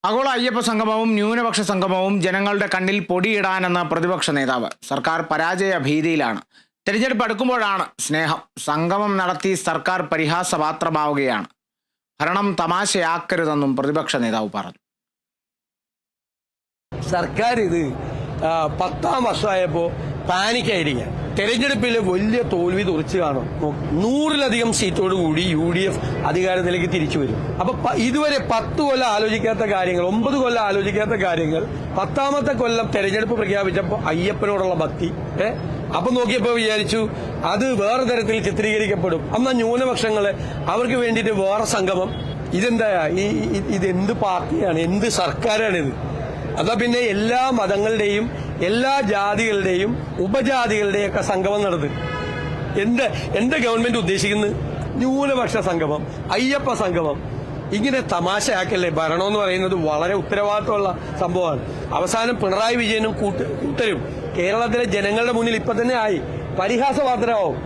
ആഗോള അയ്യപ്പ സംഗമവും ന്യൂനപക്ഷ സംഗമവും ജനങ്ങളുടെ കണ്ണിൽ പൊടിയിടാനെന്ന പ്രതിപക്ഷ നേതാവ്. സർക്കാർ പരാജയ ഭീതിയിലാണ്. തെരഞ്ഞെടുപ്പ് അടുക്കുമ്പോഴാണ് സ്നേഹം. സംഗമം നടത്തി സർക്കാർ പരിഹാസപാത്രമാവുകയാണ്. ഭരണം തമാശയാക്കരുതെന്നും പ്രതിപക്ഷ നേതാവ് പറഞ്ഞു. സർക്കാർ ഇത് 10ാം വർഷമായപ്പോ പാനിക്കായിരിക്കാം. തെരഞ്ഞെടുപ്പിൽ വലിയ തോൽവി തുറച്ചു കാണും. 100-ലധികം സീറ്റോടുകൂടി UDF അധികാരത്തിലേക്ക് തിരിച്ചു വരും. അപ്പൊ ഇതുവരെ 10 കൊല്ലം ആലോചിക്കാത്ത കാര്യങ്ങൾ, 9 കൊല്ലം ആലോചിക്കാത്ത കാര്യങ്ങൾ 10ാമത്തെ കൊല്ലം തെരഞ്ഞെടുപ്പ് പ്രഖ്യാപിച്ചപ്പോ അയ്യപ്പനോടുള്ള ഭക്തി അപ്പൊ നോക്കിയപ്പോ വിചാരിച്ചു അത് വേറെ തരത്തിൽ ചിത്രീകരിക്കപ്പെടും. അന്നാ ന്യൂനപക്ഷങ്ങള് അവർക്ക് വേണ്ടിയിട്ട് വേറെ സംഗമം. ഇതെന്താ ഇതെന്ത് പാർട്ടിയാണ്, എന്ത് സർക്കാരാണിത്? അതാ പിന്നെ എല്ലാ മതങ്ങളുടെയും എല്ലാ ജാതികളുടെയും ഉപജാതികളുടെയും ഒക്കെ സംഗമം നടത്തും. എന്താ ഗവൺമെന്റ് ഉദ്ദേശിക്കുന്നത്? ന്യൂനപക്ഷ സംഗമം, അയ്യപ്പ സംഗമം, ഇങ്ങനെ തമാശയാക്കല്ലേ. ഭരണം എന്ന് പറയുന്നത് വളരെ ഉത്തരവാദിത്തമുള്ള സംഭവമാണ്. അവസാനം പിണറായി വിജയനും കൂട്ടരും കേരളത്തിലെ ജനങ്ങളുടെ മുന്നിൽ ഇപ്പൊ തന്നെ ആയി പരിഹാസപാത്രമാവും.